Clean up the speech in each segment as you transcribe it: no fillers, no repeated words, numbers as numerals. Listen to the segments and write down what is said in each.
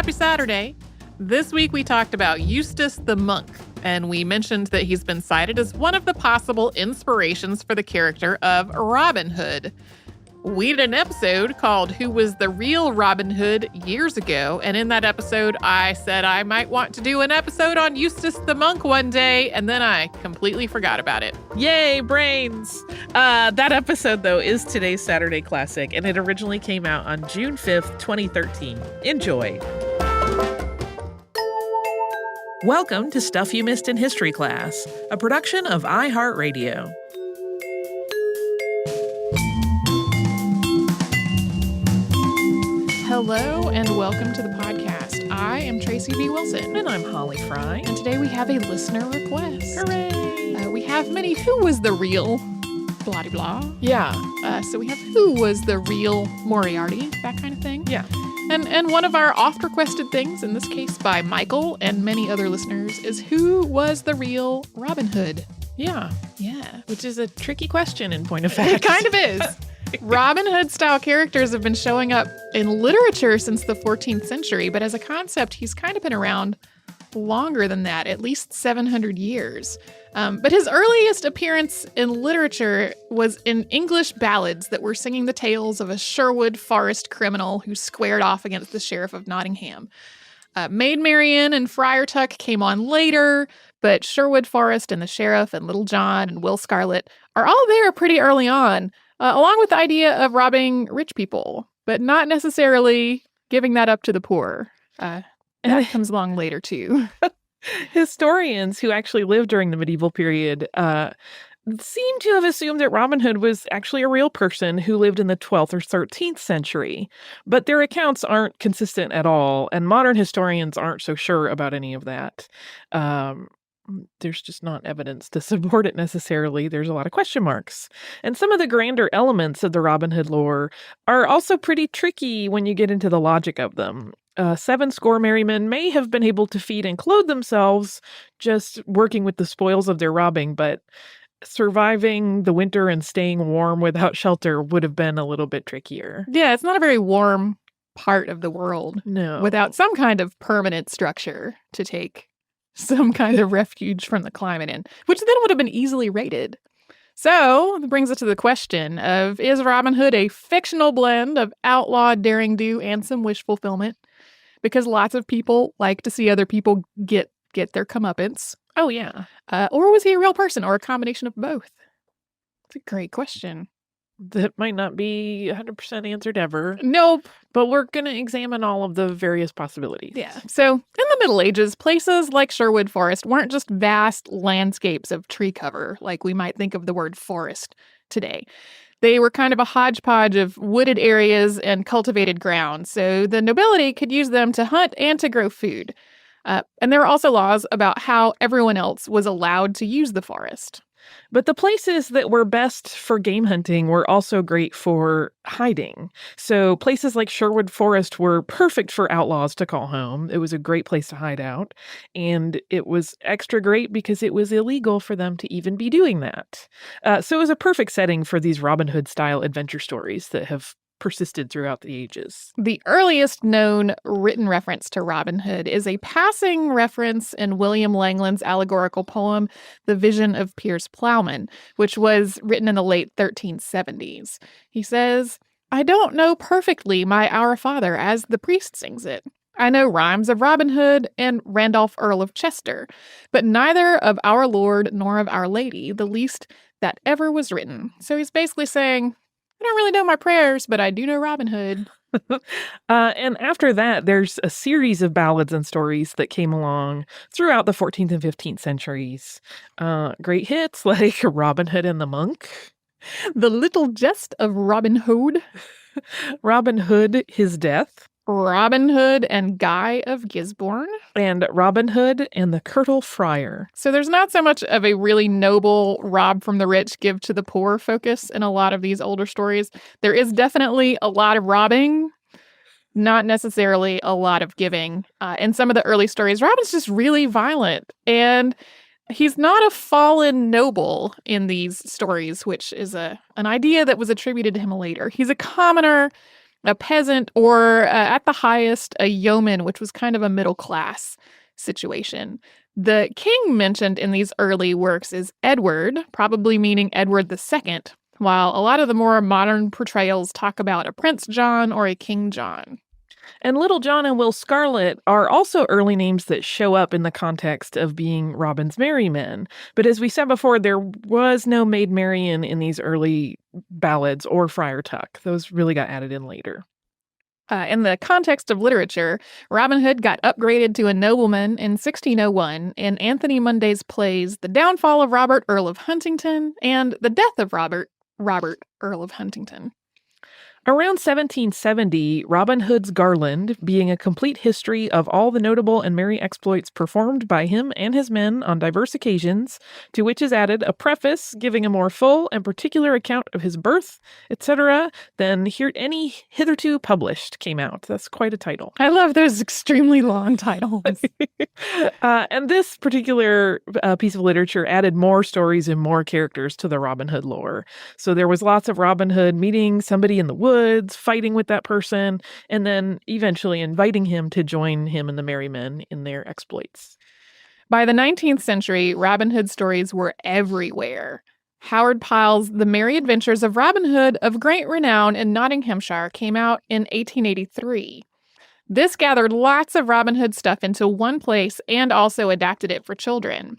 Happy Saturday. This week we talked about Eustace the monk, and we mentioned that he's been cited as one of the possible inspirations for the character of Robin Hood. We did an episode called Who Was the Real Robin Hood years ago, and in that episode I said I might want to do an episode on Eustace the monk one day, and then I completely forgot about it. Yay, brains! That episode, though, is today's Saturday Classic, and it originally came out on June 5th, 2013. Enjoy! Welcome to Stuff You Missed in History Class, a production of iHeartRadio. Hello and welcome to the podcast. I am Tracy V. Wilson. And I'm Holly Fry. And today we have a listener request. Hooray! We have many who was the real blah-de-blah. Yeah. So we have who was the real Moriarty, that kind of thing. Yeah. And one of our oft-requested things, in this case by Michael and many other listeners, is who was the real Robin Hood? Yeah. Yeah. Which is a tricky question in point of fact. It kind of is. Robin Hood-style characters have been showing up in literature since the 14th century, but as a concept, he's kind of been around longer than that, at least 700 years. But his earliest appearance in literature was in English ballads that were singing the tales of a Sherwood Forest criminal who squared off against the Sheriff of Nottingham. Maid Marian and Friar Tuck came on later, but Sherwood Forest and the Sheriff and Little John and Will Scarlet are all there pretty early on, along with the idea of robbing rich people, but not necessarily giving that up to the poor. That comes along later, too. Historians who actually lived during the medieval period seem to have assumed that Robin Hood was actually a real person who lived in the 12th or 13th century, but their accounts aren't consistent at all, and modern historians aren't so sure about any of that. There's just not evidence to support it necessarily. There's a lot of question marks. And some of the grander elements of the Robin Hood lore are also pretty tricky when you get into the logic of them. 70 merry men may have been able to feed and clothe themselves just working with the spoils of their robbing, but surviving the winter and staying warm without shelter would have been a little bit trickier. Yeah, it's not a very warm part of the world. No. Without some kind of permanent structure to take some kind of refuge from the climate in, which then would have been easily raided. So, that brings us to the question of, is Robin Hood a fictional blend of outlaw, daring do, and some wish fulfillment? Because lots of people like to see other people get their comeuppance. Oh, yeah. Or was he a real person, or a combination of both? It's a great question. That might not be 100% answered ever. Nope. But we're going to examine all of the various possibilities. Yeah. So, in the Middle Ages, places like Sherwood Forest weren't just vast landscapes of tree cover, like we might think of the word forest today. They were kind of a hodgepodge of wooded areas and cultivated ground, so the nobility could use them to hunt and to grow food. And there were also laws about how everyone else was allowed to use the forest. But the places that were best for game hunting were also great for hiding. So places like Sherwood Forest were perfect for outlaws to call home. It was a great place to hide out. And it was extra great because it was illegal for them to even be doing that. So it was a perfect setting for these Robin Hood-style adventure stories that have persisted throughout the ages. The earliest known written reference to Robin Hood is a passing reference in William Langland's allegorical poem, The Vision of Piers Plowman, which was written in the late 1370s. He says, "I don't know perfectly my Our Father as the priest sings it. I know rhymes of Robin Hood and Randolph Earl of Chester, but neither of our Lord nor of Our Lady, the least that ever was written." So he's basically saying, I don't really know my prayers, but I do know Robin Hood. And after that, there's a series of ballads and stories that came along throughout the 14th and 15th centuries. Great hits like Robin Hood and the Monk. The Little Jest of Robin Hood. Robin Hood, His Death. Robin Hood and Guy of Gisborne. And Robin Hood and the Curtal Friar. So there's not so much of a really noble rob from the rich, give to the poor focus in a lot of these older stories. There is definitely a lot of robbing, not necessarily a lot of giving. In some of the early stories, Robin's just really violent. And he's not a fallen noble in these stories, which is an idea that was attributed to him later. He's a commoner a peasant, or at the highest, a yeoman, which was kind of a middle class situation. The king mentioned in these early works is Edward, probably meaning Edward II, while a lot of the more modern portrayals talk about a Prince John or a King John. And Little John and Will Scarlet are also early names that show up in the context of being Robin's merry men. But as we said before, there was no Maid Marian in these early ballads or Friar Tuck. Those really got added in later. In the context of literature, Robin Hood got upgraded to a nobleman in 1601 in Anthony Munday's plays The Downfall of Robert, Earl of Huntingdon, and The Death of Robert, Earl of Huntingdon. Around 1770, Robin Hood's Garland, being a complete history of all the notable and merry exploits performed by him and his men on diverse occasions, to which is added a preface giving a more full and particular account of his birth, etc., than any hitherto published, came out. That's quite a title. I love those extremely long titles. And this particular piece of literature added more stories and more characters to the Robin Hood lore. So there was lots of Robin Hood meeting somebody in the woods, fighting with that person, and then eventually inviting him to join him and the merry men in their exploits. By the 19th century, Robin Hood stories were everywhere. Howard Pyle's The Merry Adventures of Robin Hood of Great Renown in Nottinghamshire came out in 1883. This gathered lots of Robin Hood stuff into one place and also adapted it for children.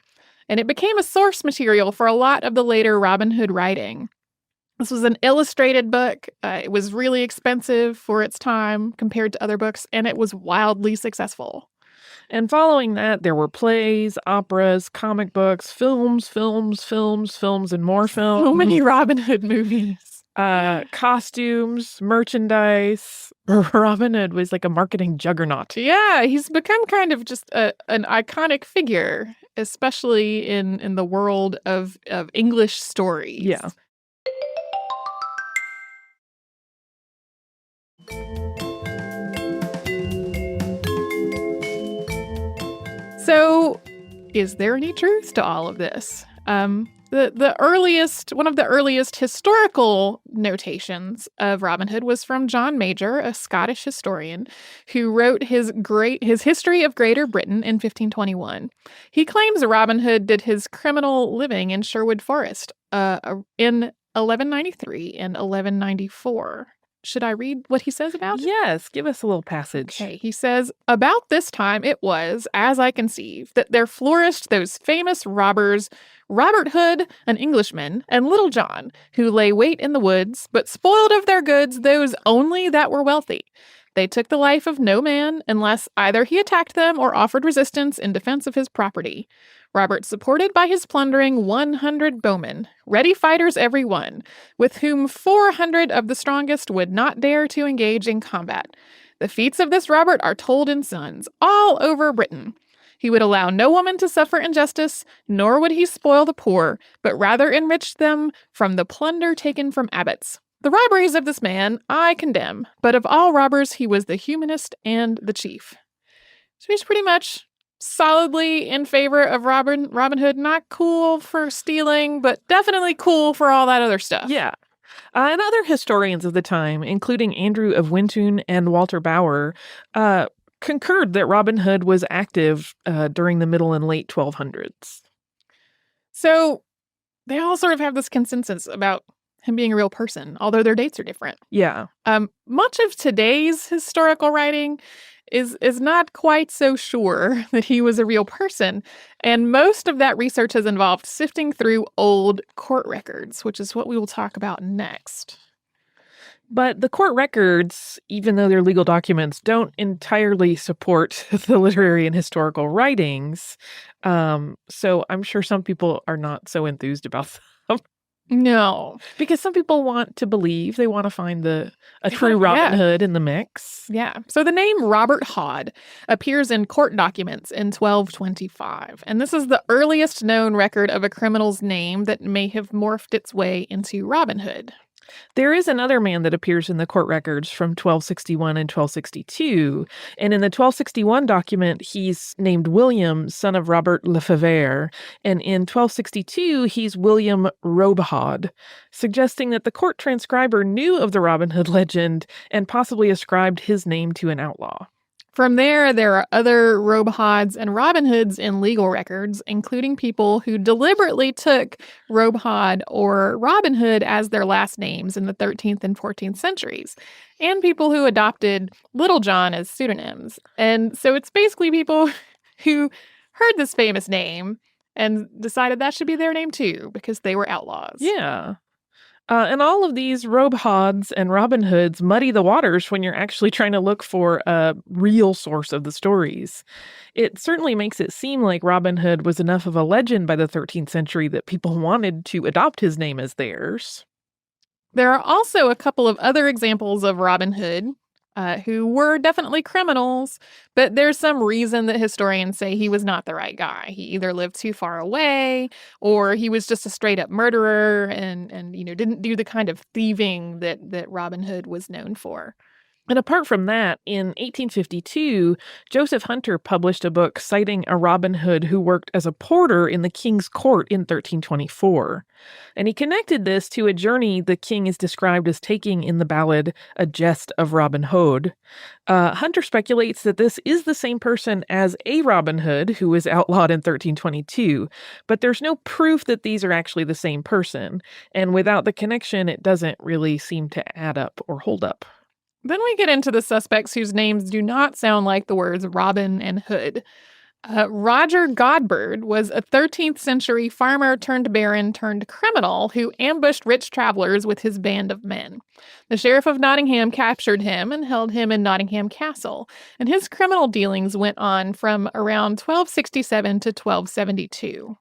And it became a source material for a lot of the later Robin Hood writing. This was an illustrated book. It was really expensive for its time compared to other books, and it was wildly successful. And following that, there were plays, operas, comic books, films, and more films. So many Robin Hood movies. Costumes, merchandise. Robin Hood was like a marketing juggernaut. Yeah, he's become kind of just an iconic figure, especially in the world of English stories. Yeah. So, is there any truth to all of this? One of the earliest historical notations of Robin Hood was from John Major, a Scottish historian, who wrote his History of Greater Britain in 1521. He claims Robin Hood did his criminal living in Sherwood Forest in 1193 and 1194. Should I read what he says about it? Yes, give us a little passage. Okay, he says, "About this time it was, as I conceive, that there flourished those famous robbers, Robert Hood, an Englishman, and Little John, who lay wait in the woods, but spoiled of their goods those only that were wealthy. They took the life of no man, unless either he attacked them or offered resistance in defense of his property. Robert supported by his plundering 100 bowmen, ready fighters every one, with whom 400 of the strongest would not dare to engage in combat. The feats of this Robert are told in sons, all over Britain. He would allow no woman to suffer injustice, nor would he spoil the poor, but rather enriched them from the plunder taken from abbots. The robberies of this man I condemn, but of all robbers he was the humanest and the chief." So he's pretty much solidly in favor of Robin Hood. Not cool for stealing, but definitely cool for all that other stuff. Yeah. And other historians of the time, including Andrew of Wintoun and Walter Bower, concurred that Robin Hood was active during the middle and late 1200s. So they all sort of have this consensus about him being a real person, although their dates are different. Yeah. Much of today's historical writing is not quite so sure that he was a real person, and most of that research has involved sifting through old court records, which is what we will talk about next. But the court records, even though they're legal documents, don't entirely support the literary and historical writings. So I'm sure some people are not so enthused about them. No. Because some people want to believe, they want to find a true Robin Hood in the mix. Yeah. So the name Robert Hod appears in court documents in 1225. And this is the earliest known record of a criminal's name that may have morphed its way into Robin Hood. There is another man that appears in the court records from 1261 and 1262, and in the 1261 document, he's named William, son of Robert Lefevre, and in 1262, he's William Robehod, suggesting that the court transcriber knew of the Robin Hood legend and possibly ascribed his name to an outlaw. From there are other Robehods and Robin Hoods in legal records, including people who deliberately took Robehod or Robin Hood as their last names in the 13th and 14th centuries, and people who adopted Little John as pseudonyms. And so it's basically people who heard this famous name and decided that should be their name too, because they were outlaws. Yeah. And all of these Robehods and Robin Hoods muddy the waters when you're actually trying to look for a real source of the stories. It certainly makes it seem like Robin Hood was enough of a legend by the 13th century that people wanted to adopt his name as theirs. There are also a couple of other examples of Robin Hood who were definitely criminals, but there's some reason that historians say he was not the right guy. He either lived too far away, or he was just a straight up murderer and didn't do the kind of thieving that Robin Hood was known for. And apart from that, in 1852, Joseph Hunter published a book citing a Robin Hood who worked as a porter in the king's court in 1324. And he connected this to a journey the king is described as taking in the ballad A Jest of Robin Hood. Hunter speculates that this is the same person as a Robin Hood who was outlawed in 1322, but there's no proof that these are actually the same person. And without the connection, it doesn't really seem to add up or hold up. Then we get into the suspects whose names do not sound like the words Robin and Hood. Roger Godbird was a 13th century farmer turned baron turned criminal who ambushed rich travelers with his band of men. The sheriff of Nottingham captured him and held him in Nottingham Castle, and his criminal dealings went on from around 1267 to 1272.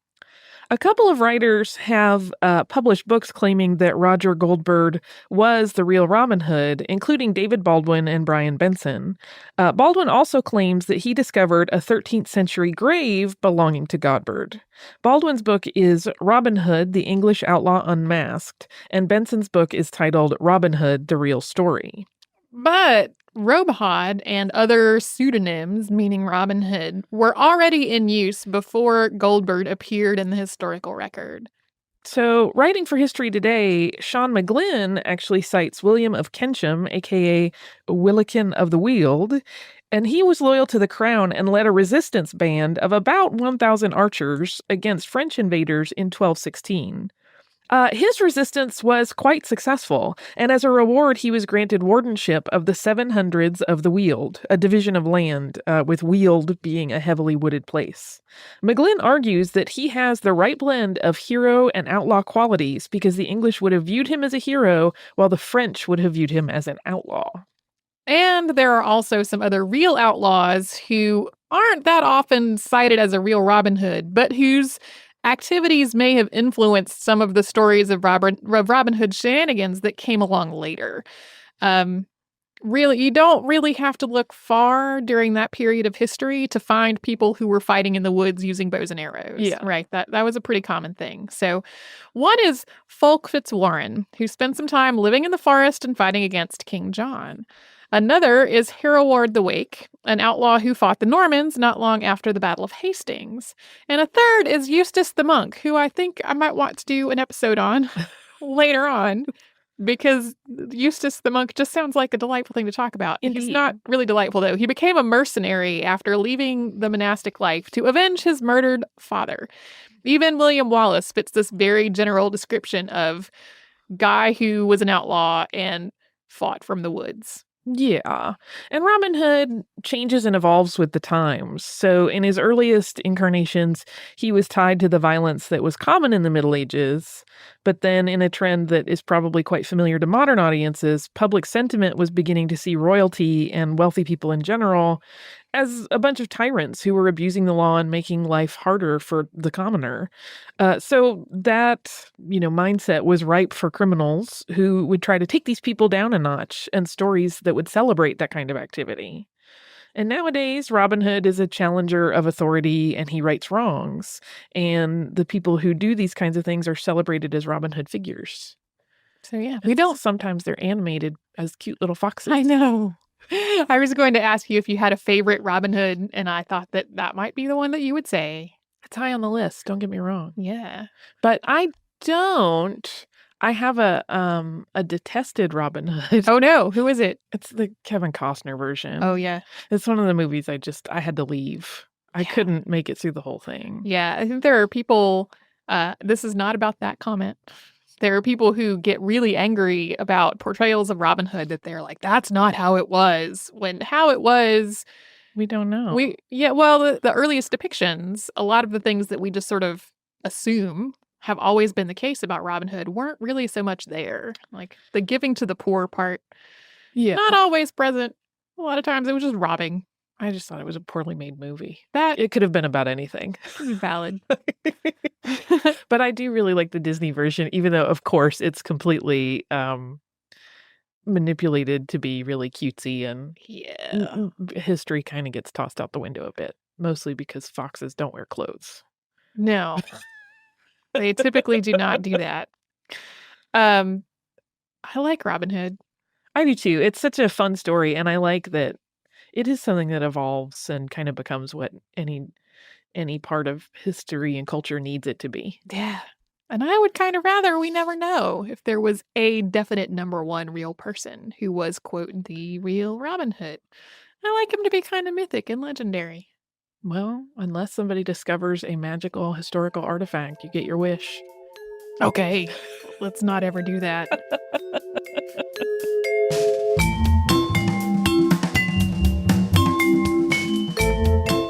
A couple of writers have published books claiming that Roger Goldberg was the real Robin Hood, including David Baldwin and Brian Benson. Baldwin also claims that he discovered a 13th century grave belonging to Godbird. Baldwin's book is Robin Hood, the English Outlaw Unmasked, and Benson's book is titled Robin Hood, the Real Story. But Robehod and other pseudonyms, meaning Robin Hood, were already in use before Goldberg appeared in the historical record. So, writing for History Today, Sean McGlynn actually cites William of Kensham, a.k.a. Willikin of the Weald, and he was loyal to the crown and led a resistance band of about 1,000 archers against French invaders in 1216. His resistance was quite successful, and as a reward, he was granted wardenship of the 700s of the Weald, a division of land, with Weald being a heavily wooded place. McGlynn argues that he has the right blend of hero and outlaw qualities because the English would have viewed him as a hero, while the French would have viewed him as an outlaw. And there are also some other real outlaws who aren't that often cited as a real Robin Hood, but whose activities may have influenced some of the stories of Robin Hood shenanigans that came along later. Really, you don't really have to look far during that period of history to find people who were fighting in the woods using bows and arrows. Yeah. Right. That was a pretty common thing. So one is Fulk Fitzwarren, who spent some time living in the forest and fighting against King John. Another is Hereward the Wake, an outlaw who fought the Normans not long after the Battle of Hastings. And a third is Eustace the Monk, who I think I might want to do an episode on later on, because Eustace the Monk just sounds like a delightful thing to talk about. Indeed. He's not really delightful, though. He became a mercenary after leaving the monastic life to avenge his murdered father. Even William Wallace fits this very general description of guy who was an outlaw and fought from the woods. Yeah, and Robin Hood changes and evolves with the times. So in his earliest incarnations, he was tied to the violence that was common in the Middle Ages. But then in a trend that is probably quite familiar to modern audiences, public sentiment was beginning to see royalty and wealthy people in general as a bunch of tyrants who were abusing the law and making life harder for the commoner. So that, mindset was ripe for criminals who would try to take these people down a notch, and stories that would celebrate that kind of activity. And nowadays, Robin Hood is a challenger of authority, and he rights wrongs. And the people who do these kinds of things are celebrated as Robin Hood figures. So, yeah, we don't. Sometimes they're animated as cute little foxes. I know. I was going to ask you if you had a favorite Robin Hood, and I thought that might be the one that you would say. It's high on the list. Don't get me wrong. Yeah. But I don't. I have a detested Robin Hood. Oh, no. Who is it? It's the Kevin Costner version. Oh, yeah. It's one of the movies I had to leave. I Yeah. couldn't make it through the whole thing. Yeah. I think there are people, this is not about that comment. There are people who get really angry about portrayals of Robin Hood that they're like, that's not how it was. When how it was, We don't know. the earliest depictions, a lot of the things that we just sort of assume have always been the case about Robin Hood weren't really so much there. Like the giving to the poor part, not always present. A lot of times it was just robbing. I just thought it was a poorly made movie. That It could have been about anything. is valid. But I do really like the Disney version, even though, of course, it's completely manipulated to be really cutesy, and Yeah. history kind of gets tossed out the window a bit, mostly because foxes don't wear clothes. No. They typically do not do that. I like Robin Hood. I do too. It's such a fun story, and I like that it is something that evolves and kind of becomes what any part of history and culture needs it to be. Yeah. And I would kind of rather we never know if there was a definite number one real person who was, quote, the real Robin Hood. I like him to be kind of mythic and legendary. Well, unless somebody discovers a magical historical artifact, you get your wish. Okay. Let's not ever do that.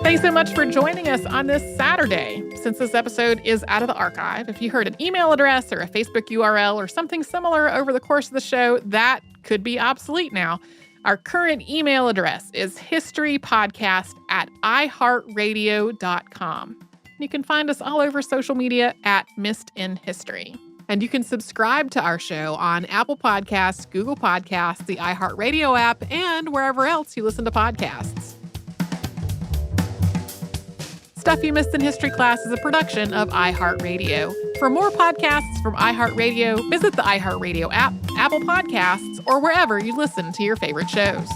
Thanks so much for joining us on this Saturday. Since this episode is out of the archive, if you heard an email address or a Facebook URL or something similar over the course of the show, that could be obsolete now. Our current email address is historypodcast@iheartradio.com. You can find us all over social media at Missed in History. And you can subscribe to our show on Apple Podcasts, Google Podcasts, the iHeartRadio app, and wherever else you listen to podcasts. Stuff You Missed in History Class is a production of iHeartRadio. For more podcasts from iHeartRadio, visit the iHeartRadio app, Apple Podcasts, or wherever you listen to your favorite shows.